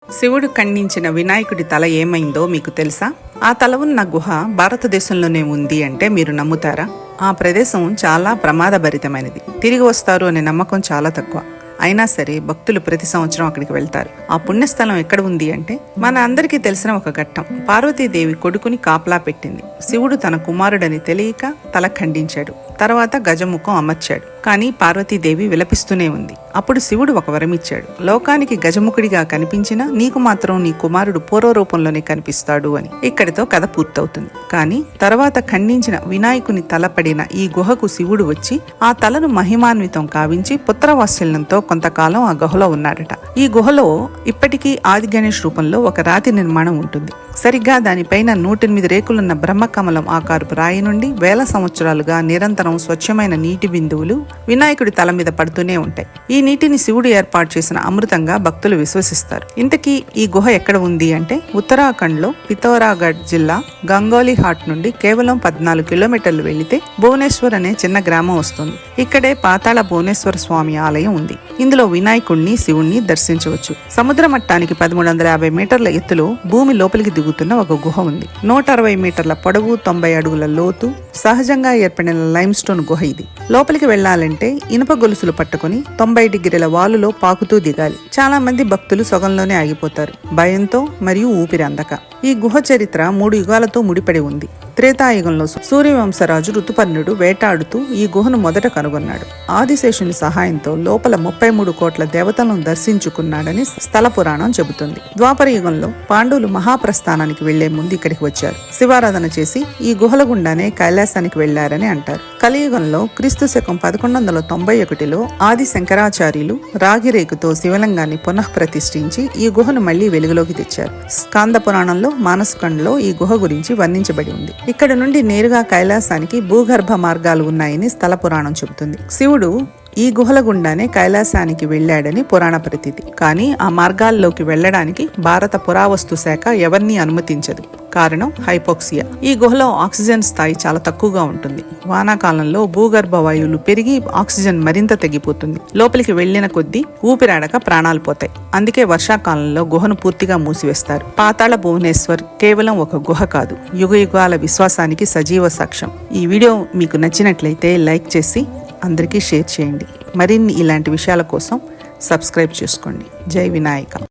శివుడు ఖండించిన వినాయకుడి తల ఏమైందో మీకు తెలుసా? ఆ తల ఉన్న గుహ భారతదేశంలోనే ఉంది అంటే మీరు నమ్ముతారా? ఆ ప్రదేశం చాలా ప్రమాదభరితమైనది. తిరిగి వస్తారు అనే నమ్మకం చాలా తక్కువ. అయినా సరే భక్తులు ప్రతి సంవత్సరం అక్కడికి వెళ్తారు. ఆ పుణ్యస్థలం ఎక్కడ ఉంది అంటే మన అందరికీ తెలిసిన ఒక ఘట్టం. పార్వతీదేవి కొడుకుని కాపలా పెట్టింది. శివుడు తన కుమారుడని తెలియక తల ఖండించాడు. తర్వాత గజముఖం అమర్చాడు. కానీ పార్వతీదేవి విలపిస్తూనే ఉంది. అప్పుడు శివుడు ఒక వరమిచ్చాడు. లోకానికి గజముఖుడిగా కనిపించినా నీకు మాత్రం నీ కుమారుడు పూర్వరూపంలోనే కనిపిస్తాడు అని. ఇక్కడితో కథ పూర్తవుతుంది. కానీ తర్వాత ఖండించిన వినాయకుని తల పడిన ఈ గుహకు శివుడు వచ్చి ఆ తలను మహిమాన్వితం కావించి పుత్రవాత్సల్యంతో కొంతకాలం ఆ గుహలో ఉన్నాడట. ఈ గుహలో ఇప్పటికీ ఆది గణేష్ రూపంలో ఒక రాతి నిర్మాణం ఉంటుంది. సరిగ్గా దానిపైన 108 రేకులున్న బ్రహ్మకమలం ఆకారపు రాయి నుండి వేల సంవత్సరాలుగా నిరంతరం స్వచ్ఛమైన నీటి బిందువులు వినాయకుడి తల మీద పడుతూనే ఉంటాయి. ఈ నీటిని శివుడు ఏర్పాటు చేసిన అమృతంగా భక్తులు విశ్వసిస్తారు. ఇంతకీ ఈ గుహ ఎక్కడ ఉంది అంటే ఉత్తరాఖండ్ లో పితోరాగఢ్ జిల్లా గంగోలీ హాట్ నుండి కేవలం 14 కిలోమీటర్లు వెళ్లితే భువనేశ్వర్ అనే చిన్న గ్రామం వస్తుంది. ఇక్కడే పాతాళ భువనేశ్వర స్వామి ఆలయం ఉంది. ఇందులో వినాయకుడిని శివుణ్ణి దర్శించవచ్చు. సముద్ర మట్టానికి 1350 మీటర్ల ఎత్తులో భూమి లోపలికి దిగుతున్న ఒక గుహ ఉంది. 160 మీటర్ల పొడవు, 90 అడుగుల లోతు, సహజంగా ఏర్పడిన లైమ్ స్టోన్ గుహ ఇది. లోపలికి వెళ్లాలంటే ఇనుప గొలుసులు పట్టుకుని 90 డిగ్రీల వాలులో పాకుతూ దిగాలి. చాలా మంది భక్తులు సొగంలోనే ఆగిపోతారు, భయంతో మరియు ఊపిరి అందక. ఈ గుహ చరిత్ర 3 యుగాలతో ముడిపడి ఉంది. త్రేతాయుగంలో సూర్యవంశరాజు ఋతుపర్ణుడు వేటాడుతూ ఈ గుహను మొదట కనుగొన్నాడు. ఆదిశేషుని సహాయంతో లోపల 33 కోట్ల దేవతలను దర్శించుకున్నాడని స్థల పురాణం చెబుతుంది. ద్వాపర యుగంలో పాండవులు మహాప్రస్థానానికి వెళ్లే ముందు ఇక్కడికి వచ్చారు. శివారాధన చేసి ఈ గుహల గుండానే కైలాసానికి వెళ్లారని అంటారు. కలియుగంలో క్రీస్తు శకం 1191లో ఆది శంకరాచార్యులు రాగిరేకుతో శివలింగాన్ని పునఃప్రతిష్ఠించి ఈ గుహను మళ్లీ వెలుగులోకి తెచ్చారు. స్కాంద పురాణంలో మానసఖండ్లో ఈ గుహ గురించి వర్ణించబడి ఉంది. ఇక్కడ నుండి నేరుగా కైలాసానికి భూగర్భ మార్గాలు ఉన్నాయని స్థల పురాణం చెబుతుంది. శివుడు ఈ గుహల గుండానే కైలాసానికి వెళ్లాడని పురాణ ప్రతీతి. కానీ ఆ మార్గాల్లోకి వెళ్లడానికి భారత పురావస్తు శాఖ ఎవరిని అనుమతించదు. కారణం హైపోక్సియా. ఈ గుహలో ఆక్సిజన్ స్థాయి చాలా తక్కువగా ఉంటుంది. వానాకాలంలో భూగర్భ వాయువులు పెరిగి ఆక్సిజన్ మరింత తగ్గిపోతుంది. లోపలికి వెళ్లిన కొద్దీ ఊపిరాడక ప్రాణాలు పోతాయి. అందుకే వర్షాకాలంలో గుహను పూర్తిగా మూసివేస్తారు. పాతాళ భువనేశ్వర్ కేవలం ఒక గుహ కాదు, యుగ యుగాల విశ్వాసానికి సజీవ సాక్ష్యం. ఈ వీడియో మీకు నచ్చినట్లయితే లైక్ చేసి అందరికీ షేర్ చేయండి. మరిన్ని ఇలాంటి విషయాల కోసం సబ్స్క్రైబ్ చేసుకోండి. జై వినాయక.